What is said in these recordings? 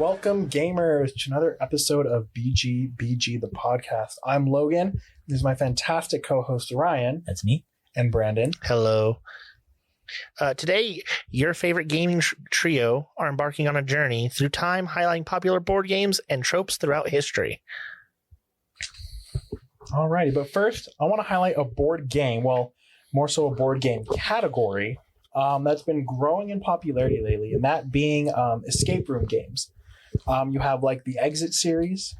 Welcome, gamers, to another episode of BG the podcast. I'm Logan. This is my fantastic co-host, Ryan. That's me. And Brandon. Hello. Today, your favorite gaming trio are embarking on a journey through time, highlighting popular board games and tropes throughout history. Alrighty, but first, I want to highlight a board game, well, more so a board game category that's been growing in popularity lately, and that being escape room games. You have like the Exit series,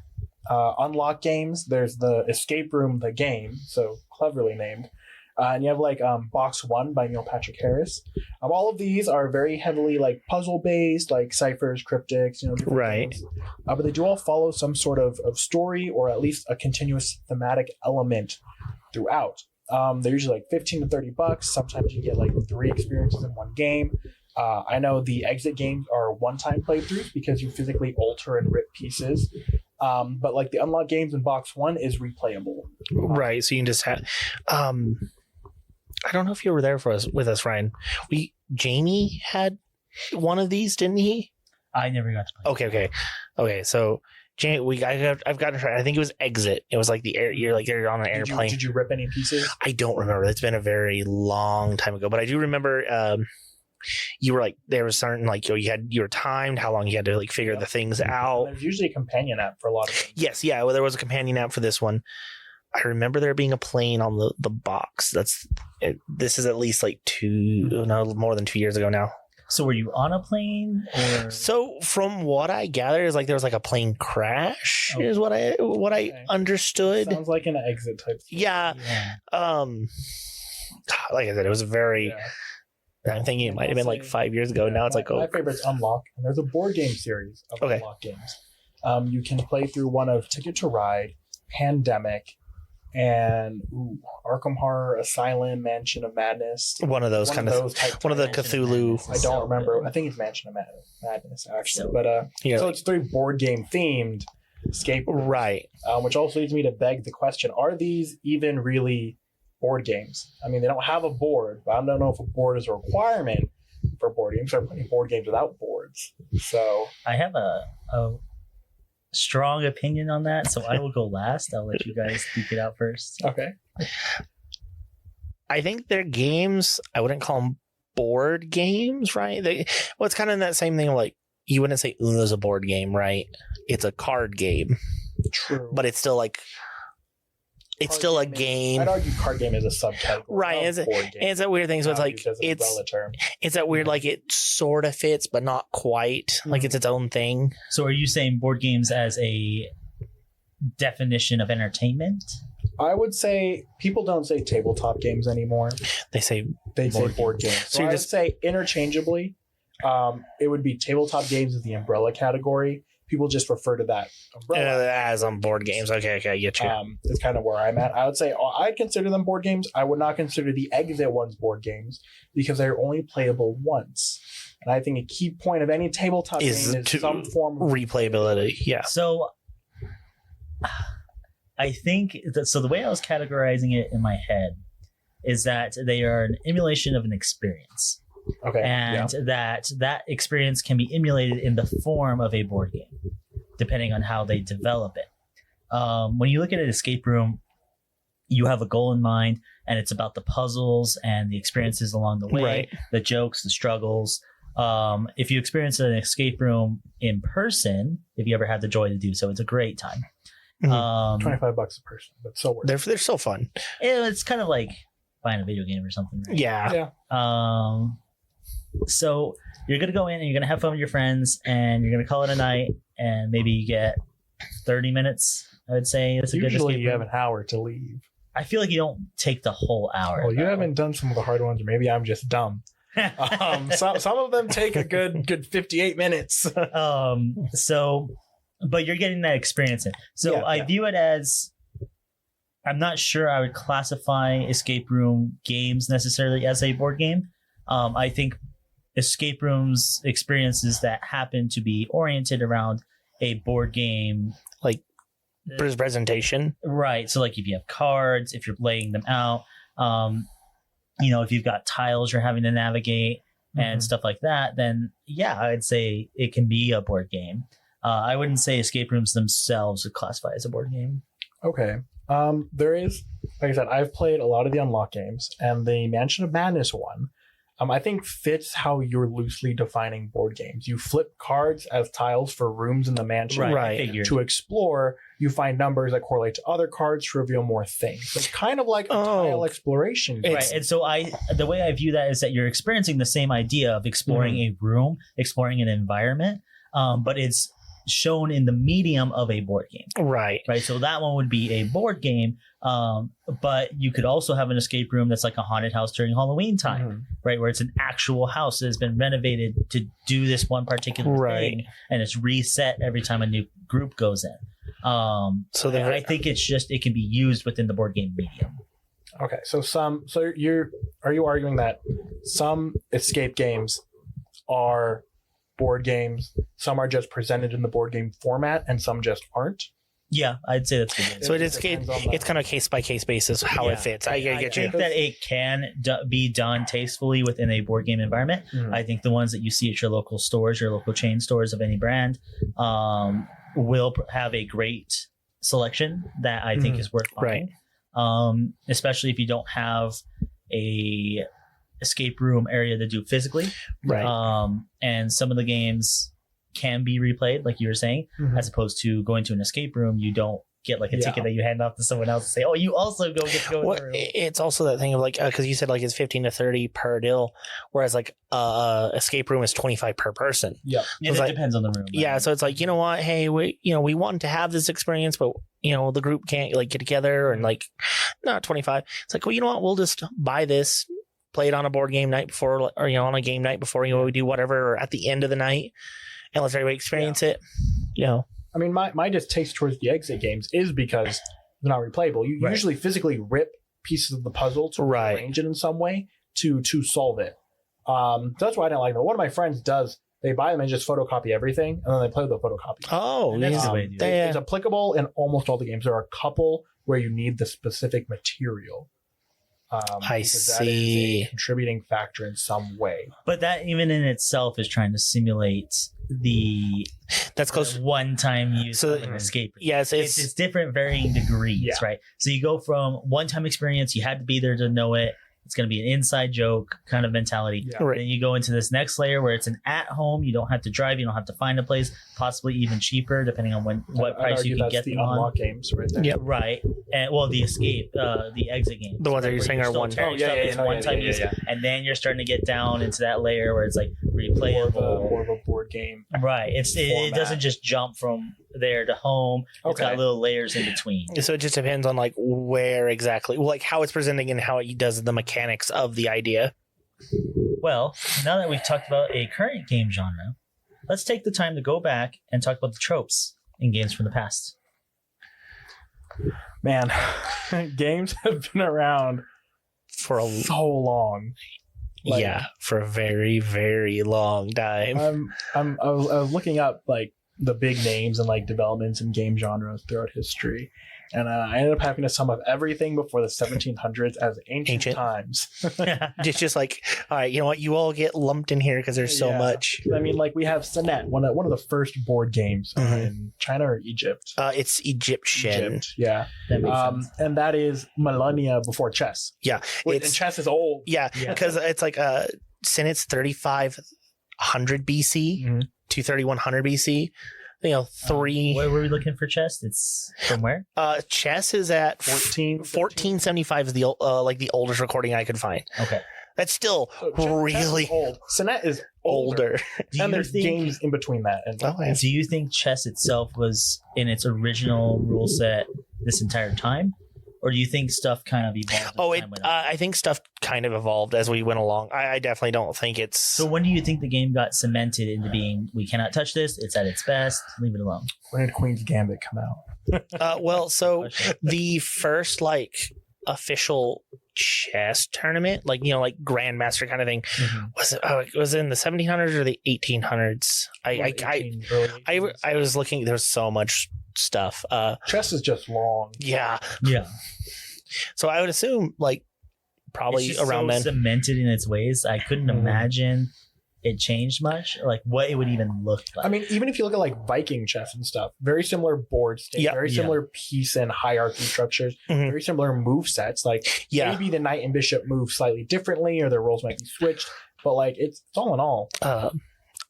Unlock games. There's the Escape Room, the game, so cleverly named. And you have like Box One by Neil Patrick Harris. All of these are very heavily like puzzle based, like ciphers, cryptics, different Right. things. But they do all follow some sort of story or at least a continuous thematic element throughout. They're usually like $15 to $30. Sometimes you get like 3 experiences in one game. I know the Exit games are one-time playthroughs because you physically alter and rip pieces. But like the Unlock games in Box One is replayable. Right, so you can just have... I don't know if you were there with us, Ryan. Jamie had one of these, didn't he? I never got to play. Okay. So Jamie, I've gotten to try. I think it was Exit. It was like you're on an airplane. Did you rip any pieces? I don't remember. It's been a very long time ago, but I do remember. You were like there was certain like you were timed how long you had to like figure the things out. There's usually a companion app for a lot of them. Yes, yeah. Well, there was a companion app for this one. I remember there being a plane on the box. This is at least like more than 2 years ago now. So were you on a plane or? So from what I gathered is like there was like a plane crash is what I understood. Sounds like an Exit type story. Yeah. Like I said, it was very. Yeah. I'm thinking it might have been like 5 years ago. Now it's like my favorite's Unlock, and there's a board game series of Unlock games. You can play through one of Ticket to Ride, Pandemic, and Arkham Horror Asylum, Mansion of Madness. One of those one of the Cthulhu. I don't remember. I think it's Mansion of Madness actually. So it's 3 board game themed escape rooms, right? Which also leads me to beg the question: are these even really board games? I mean, they don't have a board, but I don't know if a board is a requirement for board games. There are plenty of board games without boards. So I have a strong opinion on that, so I will go last. I'll let you guys speak it out first. Okay. I think they're games. I wouldn't call them board games, right? It's kind of that same thing. Like you wouldn't say Uno's a board game, right? It's a card game. True. But it's still like it's still a game. I'd argue card game is a subcategory. Right. It's that weird thing. So it's like it's that weird like it sort of fits, but not quite. Like it's its own thing. So are you saying board games as a definition of entertainment? I would say people don't say tabletop games anymore. They say board games. So I would say interchangeably. It would be tabletop games is the umbrella category. People just refer to that umbrella as on board games. Okay, I get you. It's kind of where I'm at. I would say I'd consider them board games. I would not consider the Exit ones board games because they're only playable once. And I think a key point of any tabletop game is some form of replayability. Yeah. So I think so. The way I was categorizing it in my head is that they are an emulation of an experience. Okay. And that experience can be emulated in the form of a board game, depending on how they develop it. When you look at an escape room, you have a goal in mind, and it's about the puzzles and the experiences along the way, right. The jokes, the struggles. If you experience an escape room in person, if you ever had the joy to do so, it's a great time. $25 a person, but so worth it. They're so fun. It's kind of like buying a video game or something, right? Yeah. So you're going to go in and you're going to have fun with your friends and you're going to call it a night and maybe you get 30 minutes, I would say. That's usually you have an hour to leave. I feel like you don't take the whole hour. Well, you haven't done some of the hard ones, or maybe I'm just dumb. Some of them take a good 58 minutes. But you're getting that experience in. So I view it as, I'm not sure I would classify escape room games necessarily as a board game. I think escape rooms experiences that happen to be oriented around a board game, like presentation, right? So like if you have cards, if you're laying them out, if you've got tiles you're having to navigate and stuff like that, then yeah, I'd say it can be a board game. I wouldn't say escape rooms themselves would classify as a board game. Okay. There is, like I said, I've played a lot of the Unlock games, and the Mansion of Madness one, I think fits how you're loosely defining board games. You flip cards as tiles for rooms in the mansion. Right. To explore, you find numbers that correlate to other cards to reveal more things. So it's kind of like a tile exploration game. Right. And so the way I view that is that you're experiencing the same idea of exploring a room, exploring an environment, but it's shown in the medium of a board game. Right. So that one would be a board game, but you could also have an escape room that's like a haunted house during Halloween time, where it's an actual house that has been renovated to do this one particular thing, and it's reset every time a new group goes in. I think it can be used within the board game medium. Okay, are you arguing that some escape games are board games, some are just presented in the board game format, and some just aren't? Yeah, I'd say that's good. So it's kind of case by case basis how it fits. I think that it can be done tastefully within a board game environment. I think the ones that you see at your local stores, your local chain stores of any brand, will have a great selection that I think is worth buying. Especially if you don't have a escape room area to do physically. And some of the games can be replayed, like you were saying, as opposed to going to an escape room. You don't get like a ticket that you hand off to someone else and say, oh, you also get to go in the room. It's also that thing of like, because you said like it's 15 to 30 per deal, whereas like escape room is 25 per person. So it depends on the room. So it's like, you know what, hey, we want to have this experience, but the group can't like get together, and like not 25. It's like, well, you know what, we'll just buy this, play it on a board game night before, or on a game night before, we do whatever at the end of the night, and let everybody experience it. I mean, my distaste towards the exit games is because they're not replayable. You usually physically rip pieces of the puzzle to arrange it in some way to solve it. So that's why I don't like them. One of my friends does. They buy them and just photocopy everything, and then they play with the photocopy. It's it's applicable in almost all the games. There are a couple where you need the specific material. I see. That is a contributing factor in some way. But that even in itself is trying to simulate that's close one-time use of an escape room. Yes, it's different varying degrees, right? So you go from one-time experience, you had to be there to know it. It's going to be an inside joke kind of mentality. Then you go into this next layer where it's an at-home. You don't have to drive. You don't have to find a place. Possibly even cheaper, depending on what price you can get them on. Unlock games, right there. Right. And the escape, the exit games. The ones that you're saying are one time. One-time use, and then you're starting to get down into that layer where it's like replayable, more of a board game. Right. It doesn't just jump from there to home. It's got little layers in between. So it just depends on like where exactly, like how it's presenting and how it does the mechanics of the idea. Well, now that we've talked about a current game genre, let's take the time to go back and talk about the tropes in games from the past. Man, games have been around for so long. For a very, very long time. I was looking up like the big names and like developments in game genres throughout history, and I ended up having to sum up everything before the 1700s as ancient times. just like, all right, you know what, you all get lumped in here because there's so much. I mean, like we have Senet, one of the first board games in China or Egypt. It's Egyptian. Egypt, yeah. That makes sense. And that is millennia before chess. Yeah, and chess is old. Yeah, because it's like Senet's 3500 BC to 3100 BC. Three. Where were we looking for chess? It's from where? Chess is at 1475 is the the oldest recording I could find. Okay, that's still really old. Senet is older. And there's games in between that. And do you think chess itself was in its original rule set this entire time? Or do you think stuff kind of evolved? I think stuff kind of evolved as we went along. I definitely don't think it's... So when do you think the game got cemented into being, we cannot touch this, it's at its best, leave it alone? When did Queen's Gambit come out? So the first official chess tournament, like Grandmaster kind of thing, was it in the 1700s or the 1800s? I was looking, there's so much stuff. Chess is just long. Yeah. So I would assume probably it's just around so then. Cemented in its ways. I couldn't imagine it changed much, like what it would even look like. I mean, even if you look at like Viking chess and stuff, very similar board state, Yep. very similar piece and hierarchy structures, Mhm. very similar move sets. Like maybe the knight and bishop move slightly differently, or their roles might be switched, but like it's all in all.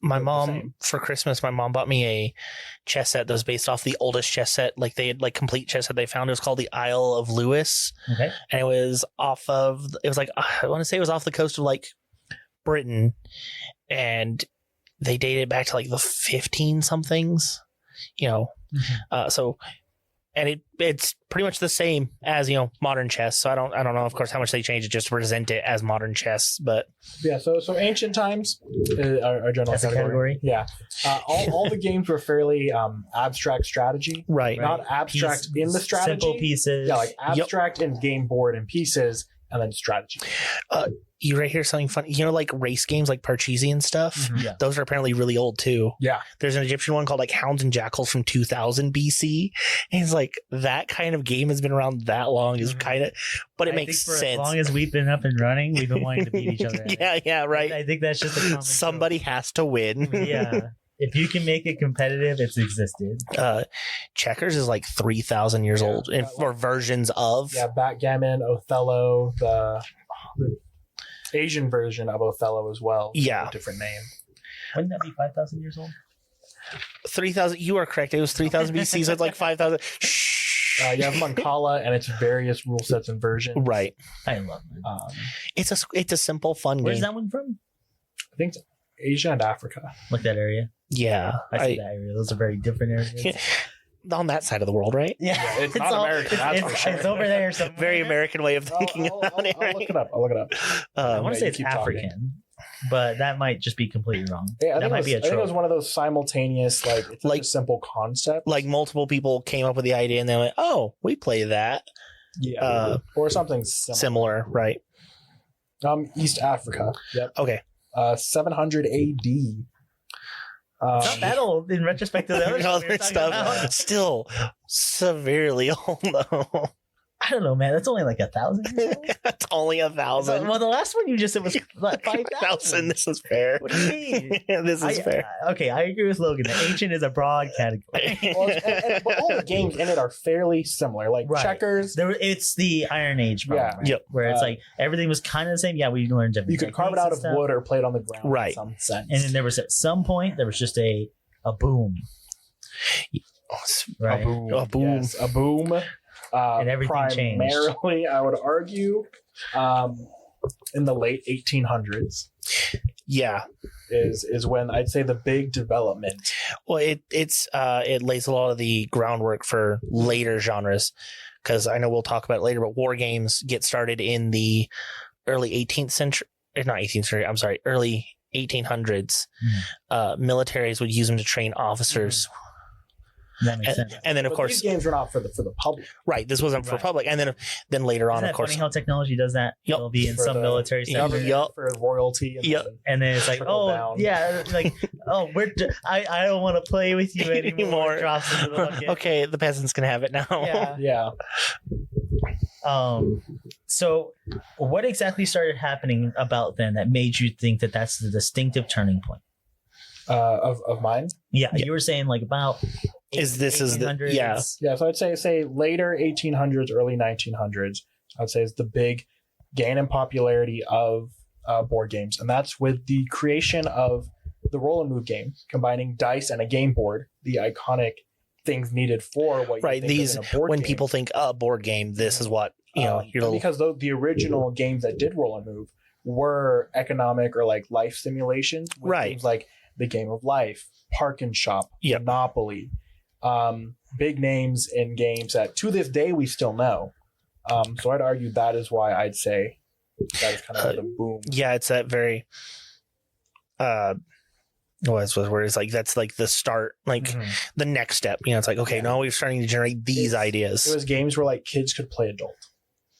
My the mom same. for Christmas, my mom bought me a chess set that was based off the oldest chess set. Like they had like complete chess set they found. It was called the Isle of Lewis, Okay. and it was off of. It was like I want to say it was off the coast of like Britain, and they dated back to like the 15 somethings. You know, so. And it's pretty much the same as modern chess. So I don't know, of course, how much they changed it just to present it as modern chess. But Yeah, so ancient times, our general As a category? Yeah, all the games were fairly abstract strategy, right. not abstract in the strategy. Simple pieces. Yeah, like abstract in game board and pieces, and then strategy. You right here something funny. Like race games like Parcheesi and stuff. Mhm. Yeah. Those are apparently really old too. Yeah, There's an Egyptian one called like Hounds and Jackals from 2000 BC. And it's like that kind of game has been around that long is kind of, but it I makes think for sense. As long as we've been up and running, we've been wanting to beat each other. at it. right. I think that's just a common Somebody has to win. trope. Yeah. If you can make it competitive, it's existed. Checkers is like 3,000 years old or versions of. yeah. Backgammon, Othello, the Asian version of Othello as well. Yeah. A different name. Wouldn't that be 5,000 years old? 3,000. You are correct. It was 3,000 BC, so it's like 5,000. Shh. You have Mancala and its various rule sets and versions. Right. I love it. It's a simple, fun Where's game. that one from? I think it's Asia and Africa. Like that area. Yeah. I see that area. Those are very different areas. On that side of the world, right? Yeah, it's not American, that's for sure. It's over there somewhere. Very American way of thinking about it. I'll Right? look it up. I'll look it up. I want to say you it's keep talking. African, but that might just be completely wrong. Yeah, That might be a I think it was trope. one of those simultaneous, like it's like Like- a simple concept. Like multiple people came up with the idea and they went, "Oh, we play that." Yeah, or something similar. Similar, right? East Africa. Yep. Okay. 700 AD. It's not that old in retrospect to the other stuff we were talking about. Still severely old though. I don't know, man. That's only like 1,000 years old. It's only 1,000. Well, the last one you just said was like 5,000. This is fair. What do you mean? This is fair. Okay, I agree with Logan. The ancient is a broad category. Well, but all the games in it are fairly similar. Like Right. checkers, It's the Iron Age problem, Yeah. right? Yep. Where it's like everything was kind of the same. Yeah, we learned different you could carve it techniques out and of stuff. wood or play it on the ground. Right. In some sense. And then there was at some point there was just a boom, right? A boom. Yes, a boom. And everything changed. Primarily, I would argue, in the late 1800s Yeah. is when I'd say the big development. Well, it lays a lot of the groundwork for later genres, because I know we'll talk about it later, but war games get started in the early 18th century, not 18th century, I'm sorry, early 1800s. Militaries would use them to train officers. That makes sense. And then, of But course, these games were not for the public. right, this wasn't for Right. public. And then later on, Isn't of that course, funny how technology does that? Yep. It'll be in For some the military Yep. sector. Yup. For royalty. And Yep. then And then it's like, trickle oh down. yeah, like I don't want to play with you anymore. Anymore. Drops into the bucket. okay, the peasants can have it now. Yeah. Yeah. So what exactly started happening about then that made you think that that's the distinctive turning point? Of mine. Yeah, Yeah. you were saying like about Is the 1800s. Yeah, so I'd say later 1800s, early 1900s. I'd say is the big gain in popularity of board games, and that's with the creation of the roll and move game, combining dice and a game board, the iconic things needed for what you Right. think These, of in a board when game. people think board game, this is what, your And little. because the original games that did roll and move were economic or like life simulations, with Right. games like the Game of Life, Park and Shop, Yep. Monopoly, big names in games that to this day we still know. So I'd argue that is why I'd say that is kind of the boom. Yeah, it's that very. What's the word? It's like that's like the start, like Mhm. the next step. It's like, okay, Yeah. now we're starting to generate these ideas. It was games where like kids could play adult.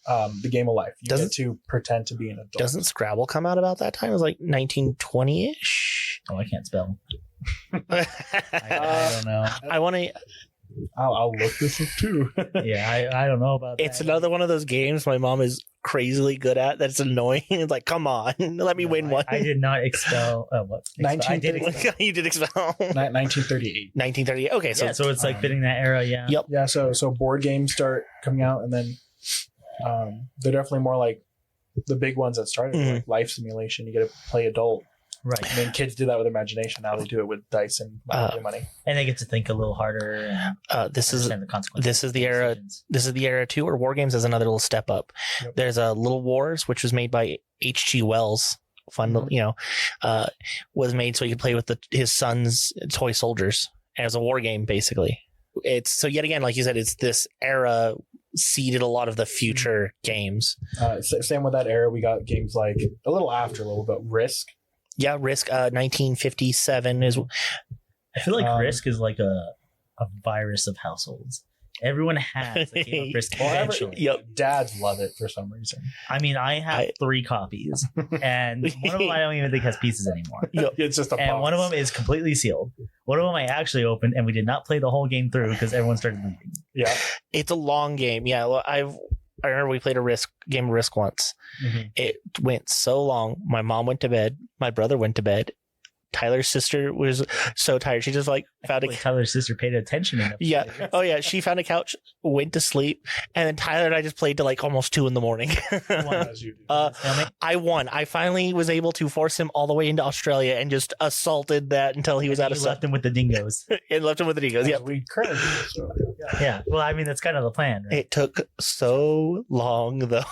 The Game of Life. You Doesn't- get to pretend to be an adult. Doesn't Scrabble come out about that time? It was like 1920 ish. Oh, I can't spell. I I don't know. want to. I'll look this up too. Yeah, I don't know about It's that. another one of those games. My mom is crazily good at that's annoying. It's like, come on, let me win one. I did not expel. What? I did expel. You did expel. 1938. 1938. Okay, so So it's like fitting that era. Yeah. Yep. Yeah, so board games start coming out, and then they're definitely more like the big ones that started like Life Simulation. You get to play adult. Right. I mean, kids do that with imagination. Now they do it with dice and money. And they get to think a little harder. And this is the consequences. this is the era. This is the era too, where War Games is another little step up. Yep. There's a Little Wars, which was made by H.G. Wells. Fun, was made so he could play with his son's toy soldiers as a war game, basically. It's so yet again, like you said, it's this era seeded a lot of the future games. Same with that era. We got games like a little bit Risk. Yeah, Risk. 1957 is. I feel like Risk is like a virus of households. Everyone has a game of Risk eventually. Dads love it for some reason. I mean, I have 3 copies, and one of them I don't even think has pieces anymore. It's just a box. And one of them is completely sealed. One of them I actually opened, and we did not play the whole game through because everyone started leaving. Yeah, it's a long game. Yeah, well, I remember we played a game of Risk once. Mm-hmm. It went so long. My mom went to bed. My brother went to bed. Tyler's sister was so tired. She just found Tyler's sister paid attention enough. Yeah. Oh yeah. She found a couch, went to sleep, and then Tyler and I just played till almost 2 a.m. I won. I finally was able to force him all the way into Australia and just assaulted that until he was out of stuff. Left him with the dingoes. And left him with the dingoes. Yeah. We currently do this. Yeah. Well, I mean, that's kind of the plan, right? It took so long though.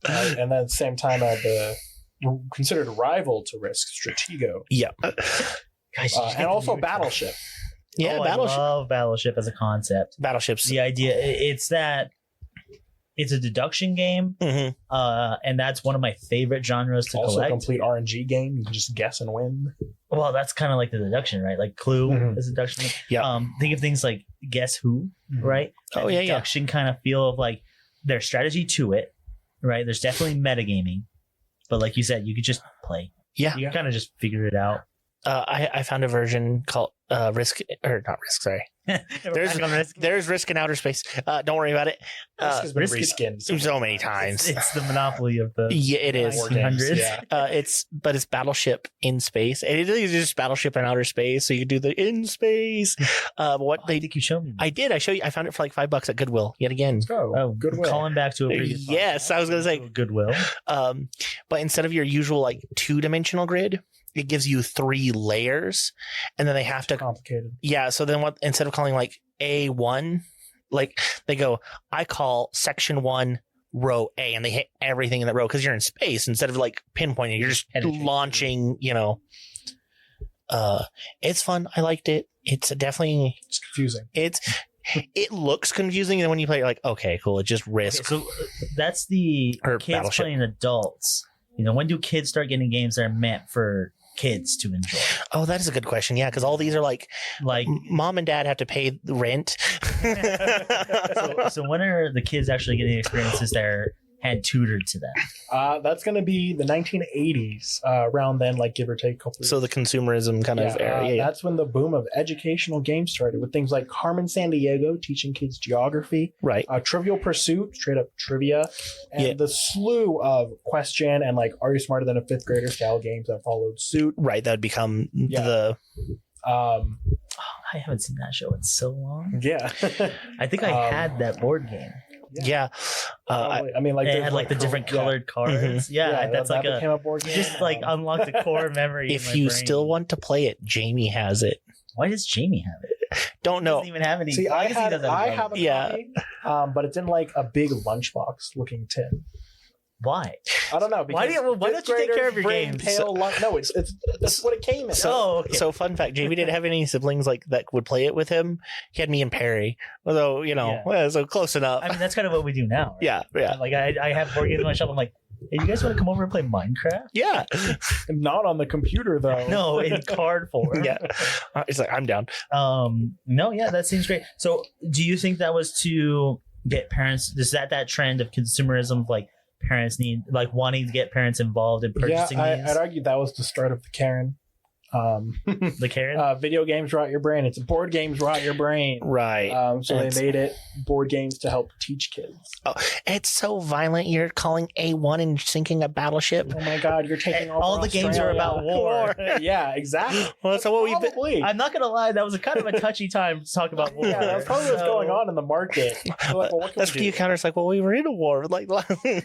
And then same time considered a rival to Risk, Stratego. Yeah. Guys, and also Battleship. Yeah, Battleship. I love Battleship as a concept. Battleship's the idea. It's a deduction game, and that's one of my favorite genres to also collect. Also, complete RNG game. You can just guess and win. Well, that's kind of like the deduction, right? Like Clue is a deduction. Yeah. Think of things like Guess Who, right? Oh, yeah, deduction kind of feel of there's strategy to it, right? There's definitely metagaming. But like you said, you could just play. Yeah. You kind of just figure it out. I found a version called Risk, or not Risk, sorry. There's Risk in Outer Space. Don't worry about it. Risk has been reskinned so many times. It's the monopoly of the it is. 1900s. Yeah. It's Battleship in space. It is just Battleship in Outer Space. So you can do the in space. I think you showed me. I did. I show you. I found it for $5 at Goodwill. Yet again. Oh, Goodwill. Calling back to a previous. Yes, I was going to say Goodwill. But instead of your usual 2-dimensional grid, it gives you 3 layers, and then they have to complicated. Yeah. So then instead of calling A1, they go, I call section 1 row A, and they hit everything in that row because you're in space instead of pinpointing. You're just launching. It's fun. I liked it. It's confusing. It looks confusing, and then when you play, you're like, okay, cool. It's just Risk. Okay, so that's the kids Battleship. playing adults. When do kids start getting games that are meant for kids to enjoy? Oh, that is a good question. Yeah, because all these are like mom and dad have to pay the rent. so when are the kids actually getting experiences that are hand tutored to them? That's going to be the 1980s, around then, give or take a couple. So the consumerism kind of area. That's when the boom of educational games started, with things like Carmen Sandiego teaching kids geography, right? Trivial Pursuit, straight up trivia, and the slew of question and Are You Smarter Than a Fifth Grader style games that followed suit. Right, that would become the. I haven't seen that show in so long. Yeah, I think I had that board game. Yeah. I mean, it had the different colored cards. Mm-hmm. Yeah, that's that became a board game. Just unlock the core memory. If you still want to play it, Jamie has it. Why does Jamie have it? Don't know. He doesn't even have any. See, I have a copy, but it's in a big lunchbox looking tin. Why? I don't know. Why don't you take care of your games? No, it's that's what it came in. So fun fact: Jamie didn't have any siblings that would play it with him. He had me and Perry, although so close enough. I mean, that's kind of what we do now. Right? Yeah. I have board games on my shelf. I'm like, hey, you guys want to come over and play Minecraft? Yeah. Not on the computer though. No, in card form. Yeah. It's I'm down. No, yeah, that seems great. So, do you think that was to get parents? Is that trend of consumerism, parents need wanting to get parents involved in purchasing these? I'd argue that was the start of the Karen. The Karen? Video games rot your brain. It's board games rot your brain. Right. So they made it board games to help teach kids. Oh, it's so violent. You're calling A1 and sinking a battleship. Oh my God, you're taking over all the games are about war. Yeah, exactly. Well, so what Probably. I'm not gonna lie, that was a kind of a touchy time to talk about war. Yeah, that's probably what's going on in the market. So like, well, what can That's we what do? you counter. It's like, well, we were in a war. Like,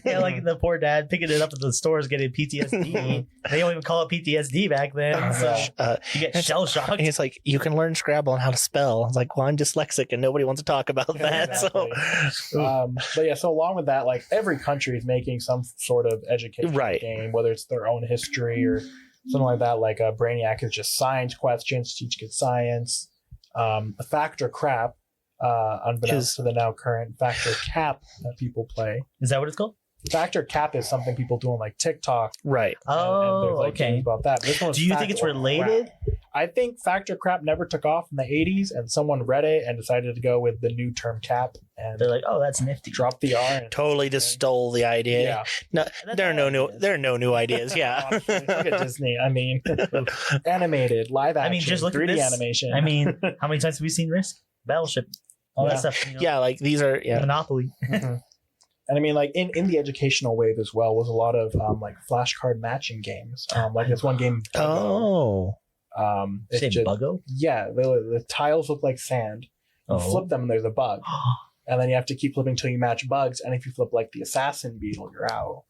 Yeah, like the poor dad picking it up at the stores getting PTSD. They don't even call it PTSD back then. So you get shell shocked. And it's like, you can learn Scrabble and how to spell. It's like, well, I'm dyslexic and nobody wants to talk about that. Exactly. So, but yeah, so along with that, like every country is making some sort of education Right. game, whether it's their own history or something like that. Like Brainiac is just science questions, teach kids science. The Factor Crap, unbeknownst to the now current Factor Cap that people play. Is that what it's called? Factor Cap is something people do on like TikTok. right. Oh, there's, like, okay. games about that. This one was Do you think it's Factor related? Crap. I think Factor Crap never took off in the 80s, and someone read it and decided to go with the new term cap and They're like, oh, that's nifty. drop the R. And, Totally just stole the idea. yeah. No, That's there are no all new. ideas. There are no new ideas. Yeah. Honestly, look at Disney. I mean, animated, live action, I mean, just look at 3D this. animation. I mean, how many times have we seen Risk? Battleship. All Yeah. that stuff. You know? Yeah. Like these are. Yeah. Monopoly. Mhm. And I mean, like in the educational wave as well was a lot of like flashcard matching games. Like this one game. Oh. It's Say just, Buggo? yeah, the tiles look like sand. You Oh. flip them and there's a bug, and then you have to keep flipping until you match bugs. And if you flip like the assassin beetle, you're out.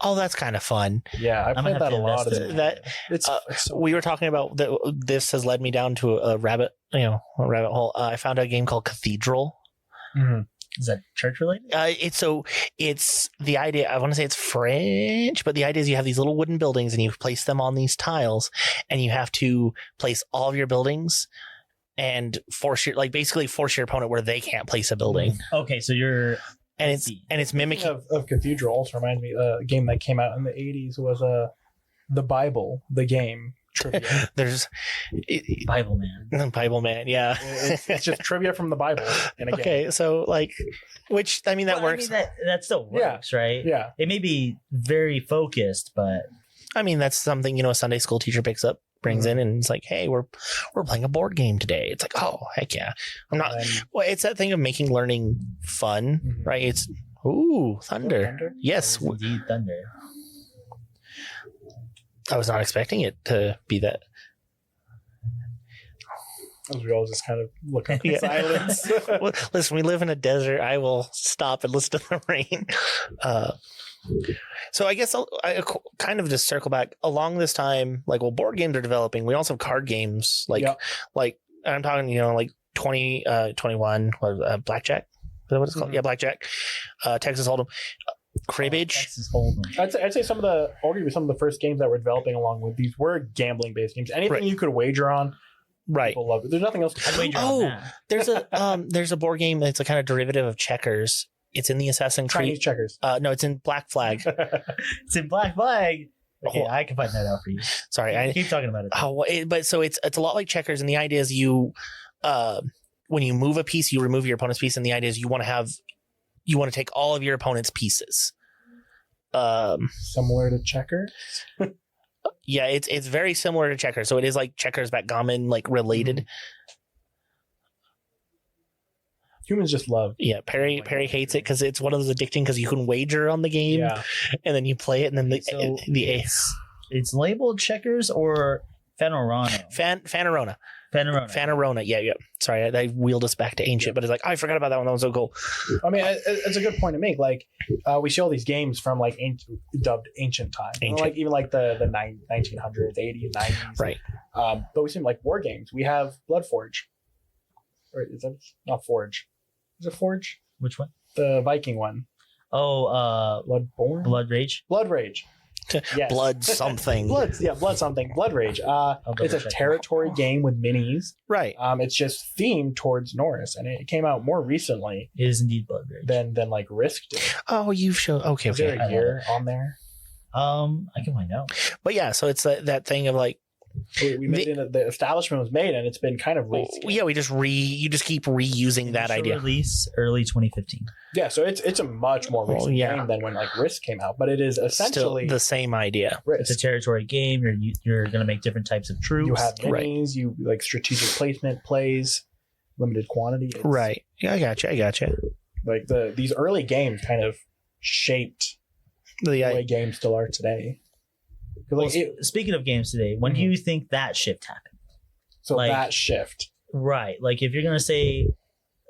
Oh, that's kind of fun. Yeah, I gonna played have that to a lot. invest As a in that. kid. It's so We were talking about that. This has led me down to a rabbit hole. I found a game called Cathedral. Mhm. Is that church related? It's the idea. I want to say it's French, but the idea is you have these little wooden buildings and you place them on these tiles, and you have to place all of your buildings and force your opponent where they can't place a building. Okay, so you're. And see. it's mimicking. Speaking of Cathedral also reminds me a game that came out in the 80s was the Bible, the game trivia. There's Bible man. Bible Man. Yeah. It's just trivia from the Bible in a game. Okay, so like, which I mean that Well, works. I mean, that still works, right? Yeah. It may be very focused, but I mean that's something a Sunday school teacher picks up, brings in, and it's like, hey, we're playing a board game today. It's like, oh heck yeah. I'm not. And Well, it's that thing of making learning fun, Mhm. right? It's thunder. Thunder? Yes, it's indeed thunder. I was not expecting it to be that. as we all just kind of look up in Yeah. silence. Well, listen, we live in a desert. I will stop and listen to the rain. So I guess I kind of just circle back along this time. Like, well, board games are developing. We also have card games. Yep. Like I'm talking, like 21, blackjack. Is that what it's called? Mhm. Yeah, blackjack. Texas Hold'em, cribbage. Texas Hold'em. I'd say some of the first games that were developing along with these were gambling based games. Anything Right. you could wager on, Right. people love it. There's nothing else. I'd wager Oh, on that. There's a board game that's a kind of derivative of checkers. It's in the Assassin's Chinese Creed. checkers. No, it's in Black Flag. It's in Black Flag. Okay, Oh. I can find that out for you. Sorry, I Keep talking about it. but so it's a lot like checkers, and the idea is when you move a piece, you remove your opponent's piece, and the idea is you want to take all of your opponent's pieces. Similar to checkers. Yeah, it's very similar to checkers, so it is like checkers, backgammon, like related. Humans just love. Yeah, Perry hates it because it's one of those addicting because you can wager on the game, Yeah. and then you play it, and then So the it's labeled checkers or Fenorano. Fanorona. Fenorano. Fanorona. Yeah. Sorry, I wheeled us back to ancient, but it's like, I forgot about that one. That was so cool. I mean, it's a good point to make. Like, we see all these games from like dubbed ancient times, Ancient. like even like the 1900s, 80s, 90s, Right. But we see like war games. We have Bloodforge, or is that not Forge? Is it Forge? Which one? The Viking one. Oh, Bloodborne. Blood Rage. Blood Rage. Yes. Blood something. Blood something. Blood Rage. It's a check. territory game with minis. Right. It's just themed towards Norse, and it came out more recently It is indeed Blood Rage. than like Risk did. Oh, you've shown. Okay. Is there Okay. I a love year on there? I can find out. But yeah, so it's that thing of like, We made it. The establishment was made, and it's been kind of rescaled. Yeah, you just keep reusing that Initial idea. Release early 2015. Yeah, so it's a much more recent yeah. game than when like Risk came out, but it is Still essentially the same idea. It's a Risk. territory game. You're going to make different types of troops. You have Right. minis, you like strategic placement plays, limited quantity. It's, Right. Yeah, I gotcha. Like these early games kind of shaped the way games still are today. 'Cause, Well, like, speaking of games today, when do you think that shift happened? so like- that shift. Right. Like if you're going to say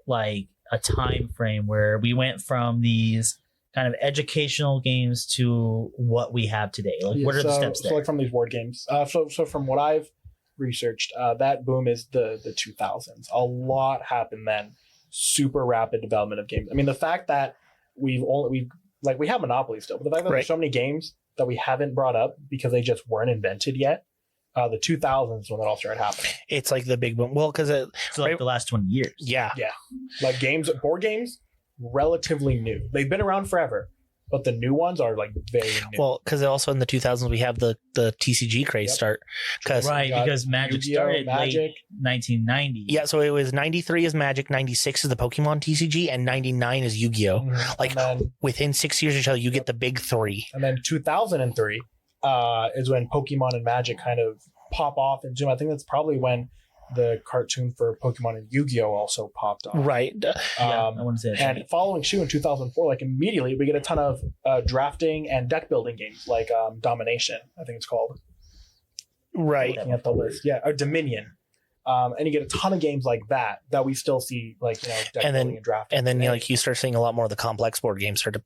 like a time frame where we went from these kind of educational games to what we have today. Like what are the steps there? So like from these board games. So from what I've researched, that boom is the 2000s. A lot happened then. Super rapid development of games. I mean, the fact that we have Monopoly still, but the fact that Right. there's so many games that we haven't brought up because they just weren't invented yet. The 2000s when it all started happening. It's like the big boom. Well, because So like the last 20 years. yeah, Like board games, relatively new. They've been around forever, but the new ones are like very new. well, because also in the 2000s we have the TCG craze Yep. start. Because Right, got because Magic Yu-Gi-Oh, started Magic. late 1990. yeah, so it was 93 is Magic, 96 is the Pokemon TCG, and 99 is Yu-Gi-Oh. Mhm. Like within 6 years of each other, you get the big three. And then 2003 is when Pokemon and Magic kind of pop off and zoom. I think that's probably when the cartoon for Pokemon and Yu-Gi-Oh also popped off. Right. Yeah, I want to say that. And following shoe in 2004, like immediately we get a ton of drafting and deck building games like Domination, I think it's called. Right. Looking at the list. Yeah, or Dominion. And you get a ton of games like that we still see like, deck And then- building and drafting. And then today. like you start seeing a lot more of the complex board games start to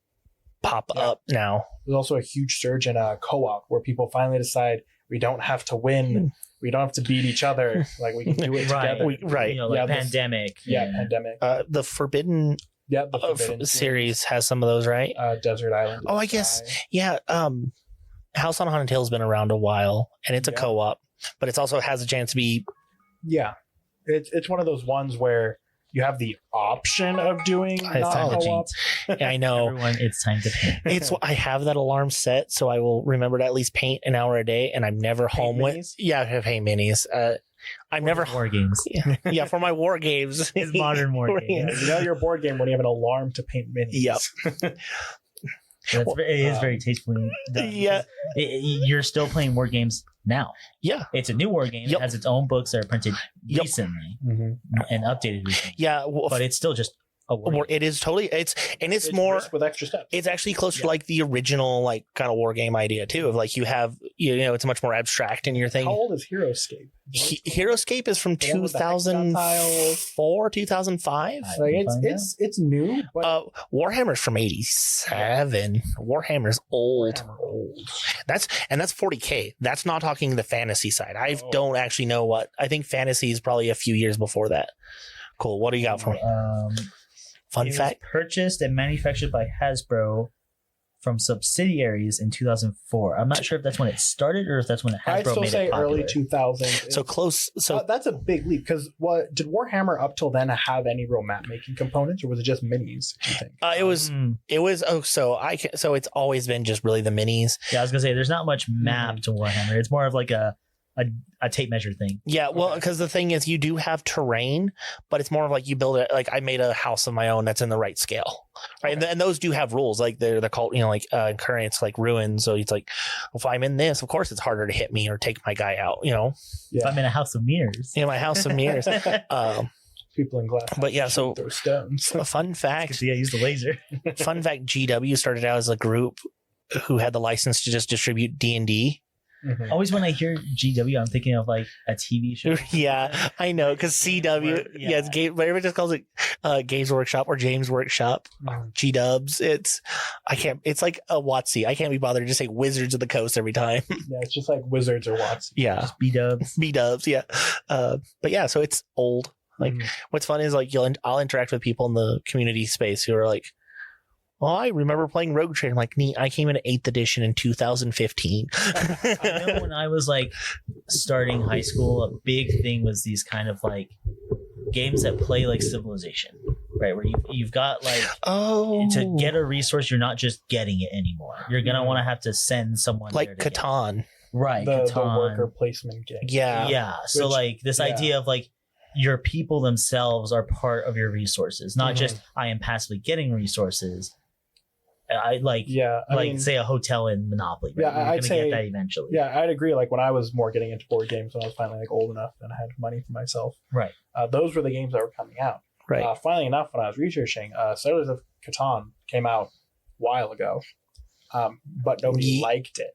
pop Yeah. up now. There's also a huge surge in co-op where people finally decide we don't have to win. We don't have to beat each other. Like we can do it Right. together. Right. You know, like Yeah, this- Pandemic. Yeah, and- Pandemic. The Forbidden Yeah, the Forbidden series has some of those, right? Desert Island. Oh, I guess. Yeah. House on Haunted Hill has been around a while, and it's a Yeah. co-op, but it also has a chance to be. Yeah, it's one of those ones where you have the option of doing I not found it, co-op. I know. Everyone, it's time to paint. It's I have that alarm set, so I will remember to at least paint an hour a day, and I'm never home with. minis? Yeah, I paint minis. I'm never. War games. Yeah, for my war games. It's modern war games. You know your board game when you have an alarm to paint minis. Yep. It is very tastefully done. Yeah. You're still playing war games now. Yeah. It's a new war game. Yep. It has its own books that are printed Yep. recently Mhm. and updated recently. Yeah. Well, But it's still just a war game. it is totally. It's It's more. Risk with extra steps. It's actually closer Yeah. to like the original like kind of war game idea too. Of like you have it's much more abstract in your thing. How old is Heroescape? Heroescape is from The one with the hexagon 2004, 2005. Like can find it's new, but Warhammer's from 87. Warhammer's old. Hammer old. That's 40K. That's not talking the fantasy side. I Oh. don't actually know what. I think fantasy is probably a few years before that. Cool. What do you got for me? Fun It was fact. purchased and manufactured by Hasbro from subsidiaries in 2004. I'm not sure if that's when it started or if that's when I'd Hasbro still made say it popular. early 2000s. So close. So That's a big leap because what did Warhammer up till then have any real map making components, or was it just minis? Do you think? it was. Oh, so it's always been just really the minis. Yeah, I was gonna say there's not much map to Warhammer. It's more of like a tape measure thing. Yeah, well, Okay. because the thing is, you do have terrain, but it's more of like you build it. Like I made a house of my own that's in the right scale, right? Okay. And those do have rules. Like they're called, current it's like ruins. So it's like, if I'm in this, of course, it's harder to hit me or take my guy out. Yeah. If I'm in a house of mirrors. In my house of mirrors. People in glass. But yeah, so throw stones. a fun fact. See, I use the laser. Fun fact: GW started out as a group who had the license to just distribute D&D. Mhm. Always when I hear GW, I'm thinking of like a TV show. Yeah, I know, because CW, Where- yeah, it's game. Everybody just calls it Games Workshop or James Workshop. Mhm. G Dubs. It's like a WotC. I can't be bothered to say Wizards of the Coast every time. Yeah, it's just like Wizards or Watts. Yeah, Just B-dubs. B Dubs. Yeah, but yeah, so it's old. Like, Mhm. what's fun is like I'll interact with people in the community space who are like, well, I remember playing Rogue Trader. I'm like, neat. I came into 8th edition in 2015. I know when I was like starting high school, a big thing was these kind of like games that play like Civilization, right? Where you've got like to get a resource, you're not just getting it anymore. You're gonna want to have to send someone like there to get it. Catan. right, the Catan. worker placement game. Yeah. So Which- like this idea of like your people themselves are part of your resources, not just I am passively getting resources. I like I mean, say a hotel in Monopoly. Right? Yeah, You're I'd gonna say- get that eventually. yeah, I'd agree. Like when I was more getting into board games, when I was finally like old enough and I had money for myself, Right. those were the games that were coming out. Right. Finally enough, when I was researching, Settlers of Catan came out a while ago, but nobody liked it.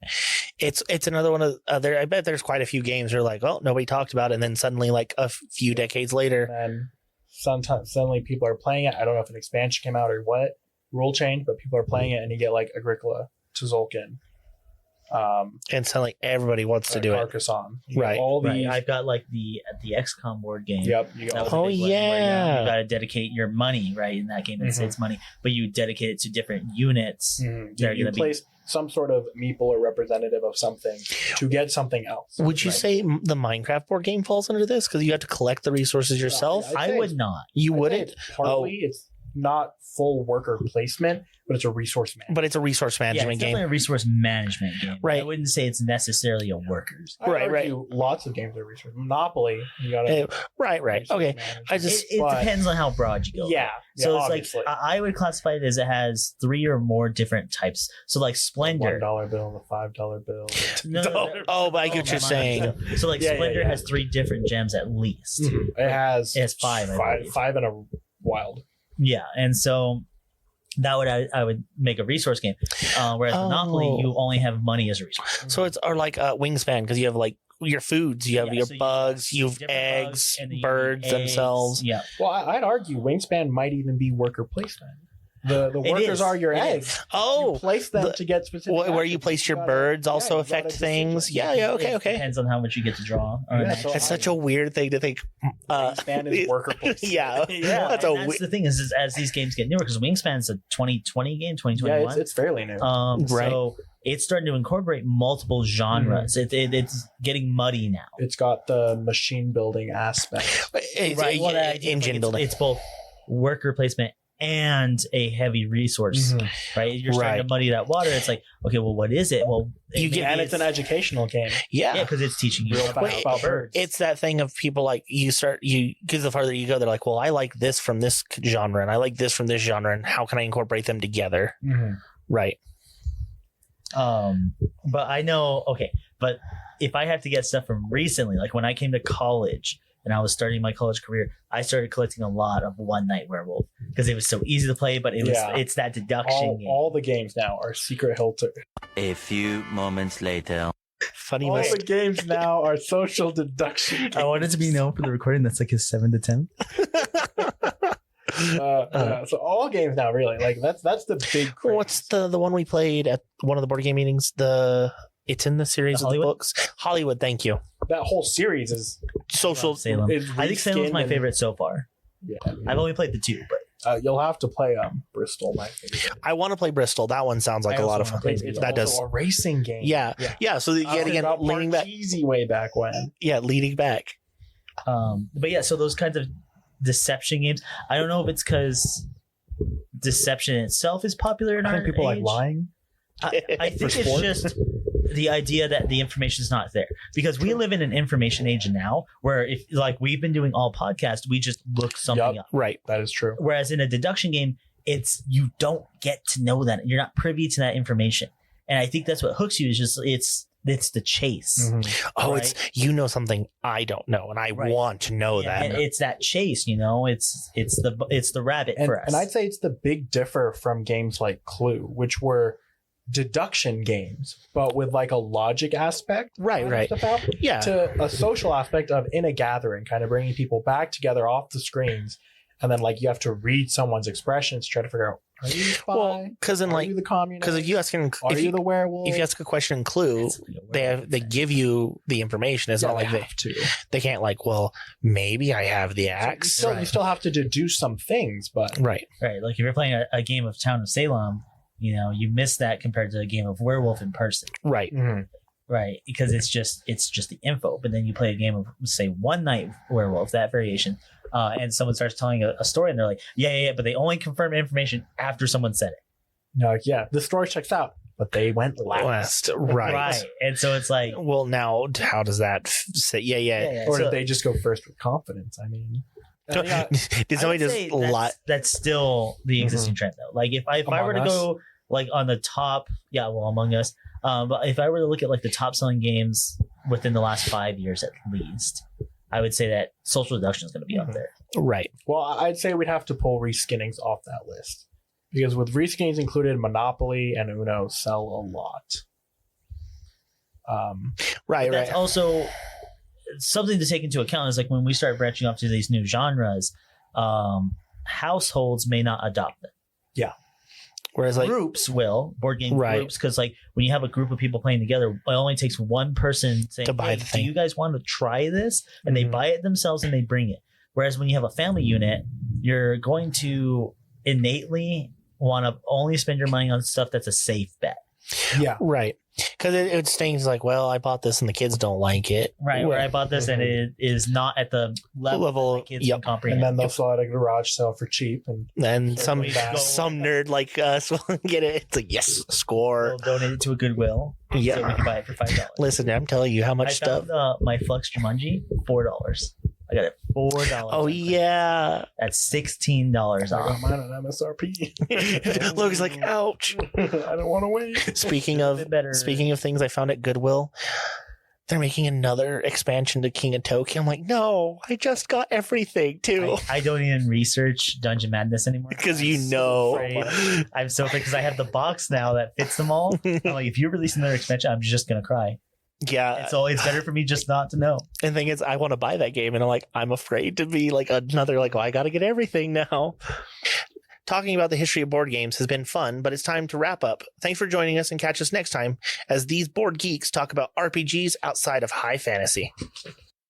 It's another one of there. I bet there's quite a few games where like, oh, nobody talked about it, and then suddenly, like a few decades later, And sometimes suddenly people are playing it. I don't know if an expansion came out or what rule change, but people are playing it, and you get like Agricola, Tzolk'in, and suddenly everybody wants to do it. Carcassonne. You Right. get all Right. these. I've got like the XCOM board game. Yep. You That got was a Oh, big one where, yeah. you got to dedicate your money, right? In that game, it's Mhm. it's money, but you dedicate it to different units. Mhm. They're You gonna be- place some sort of meeple or representative of something to get something else. Would you Right. say the Minecraft board game falls under this because you have to collect the resources yourself? I'd I say would it's- not. You I'd say wouldn't, it's partly. It's not full worker placement, but it's a resource management. but it's a resource Yeah, management it's game. definitely a resource management game. Right. I wouldn't say it's necessarily a workers. I'd Right, argue Lots of games are resource. Monopoly, you got to. Right. Okay. I It, just it depends on how broad you go. Yeah. So it's obviously. like I would classify it as it has 3 or more different types. So like Splendor. $1 bill, the $5 bill. No. Oh, but I get what you're saying. So like Yeah, yeah, Splendor yeah. has 3 different gems at least. It has. It has 5, I believe. Five and a wild. Yeah, and so that would I would make a resource game. Whereas Monopoly, Oh. you only have money as a resource. So it's or like Wingspan because you have like your foods, you have Yeah, your so you bugs, you have different eggs, bugs, and then you birds need eggs. themselves. Yeah, Well, I'd argue Wingspan might even be worker placement. The It workers is. are your It eggs. is. Oh, You place them the- to get specific. where you actions. place your gotta- birds also you gotta affect decision. things. Yeah. Okay. It depends on how much you get to draw. Yeah, so It's such a weird thing to think. Wingspan is worker placement. Yeah. Yeah, That's and a that's the thing is as these games get newer, because Wingspan's a 2020 game, Yeah, 2021. it's fairly new. Right. So it's starting to incorporate multiple genres. It's getting muddy now. It's got the machine building aspect. Right, well, that idea, engine like, building. It's both worker placement and a heavy resource, right? You're starting Right. to muddy that water. It's like, okay, well, what is it? Well, You get- And it's an educational game. yeah, because it's teaching you Real about, facts about birds. It's that thing of people like because the farther you go, they're like, well, I like this from this genre and I like this from this genre, and how can I incorporate them together? Right. But I know, okay, but if I have to get stuff from recently, like when I came to college and I was starting my college career, I started collecting a lot of One Night Werewolf because it was so easy to play, but it's that deduction game. All the games now are Secret Hilton. A few moments later. Funny All must the games now are social deduction games. I wanted to be known for the recording. That's like his 7 to 10. So all games now, really, like that's the big. Craze. What's the one we played at one of the board game meetings? It's in the series The of the Hollywood? books. Hollywood, thank you. That whole series is Social. Salem. is I think Salem's my reskinned favorite so far. and- I've only played the 2, but you'll have to play Bristol. My favorite. I want to play Bristol. That one sounds like I a lot also of fun. wanna play It's That also does. a racing game. Yeah. So yet again, about leaning back. Easy way back when. Yeah, leading back. but yeah, so those kinds of deception games. I don't know if it's because deception itself is popular in I our think people age. like lying. I think For it's sport? just the idea that the information is not there, because we live in an information age now where if like we've been doing all podcasts, we just look something up. Right. That is true. Whereas in a deduction game, it's you don't get to know that, you're not privy to that information, and I think that's what hooks you. Is just it's the chase. Oh, Right. it's something I don't know, and I Right. want to know Yeah, that. and it's that chase, it's the rabbit And, for us. and I'd say it's the big differ from games like Clue, which were deduction games, but with like a logic aspect. Right. About, Yeah. to a social aspect of in a gathering, kind of bringing people back together off the screens, and then like you have to read someone's expressions to try to figure out, are you the spy? Well, because are you the communist? because if you ask are you the werewolf? if you ask a question in Clue, they give you the information. It's Yeah, not like they have to. they can't like, well, maybe I have the You axe. you still have to deduce some things, but Right. Right, like if you're playing a game of Town of Salem, you miss that compared to a game of Werewolf in person, Right. right? Because it's just the info. But then you play a game of say One Night Werewolf, that variation, and someone starts telling a story, and they're like, yeah, but they only confirm information after someone said it. no, yeah, the story checks out. but they went last. Right. And so it's like, Well, now how does that say? Yeah. Or so did they just go first with confidence? I mean, yeah, Did I somebody would say just lie? that's still the existing trend though. Like if I were to Among Us? go like on the top, Among Us. But if I were to look at like the top selling games within the last 5 years at least, I would say that Social Deduction is going to be up there. Right. well, I'd say we'd have to pull reskinnings off that list because with reskinnings included, Monopoly and Uno sell a lot. Right. That's also something to take into account is like when we start branching off to these new genres, households may not adopt them. Whereas like Groups will, board game Right. groups, because like when you have a group of people playing together, it only takes one person saying, To buy hey, the thing. do you guys want to try this? And they Mhm. buy it themselves and they bring it. Whereas when you have a family unit, you're going to innately want to only spend your money on stuff that's a safe bet. Yeah, right. Because it stings like, well, I bought this and the kids don't like it. Right. Where I bought this and it is not at the level that kids Yep. can comprehend. and then they'll sell it at a garage sale for cheap, and And some we go- nerd like us will get it. It's like, yes, score. We'll donate it to a Goodwill. So we Yeah. can buy it for $5. Listen, I'm telling you how I much stuff. found my Flux Jumanji, $4. I got it $4. Oh, yeah. That's $16 I got off. mine on MSRP. Logan's like, ouch. I don't want to wait. Speaking A of bit better. things I found at Goodwill, they're making another expansion to King of Tokyo. I'm like, no, I just got everything too. I don't even research Dungeon Madness anymore. Because I'm you so know. afraid. I'm so afraid because I have the box now that fits them all. I'm like, if you release another expansion, I'm just gonna cry. Yeah. And so it's better for me just not to know. And the thing is, I want to buy that game, and I'm like, I'm afraid to be like another, like, oh, I got to get everything now. Talking about the history of board games has been fun, but it's time to wrap up. Thanks for joining us and catch us next time as these board geeks talk about RPGs outside of high fantasy.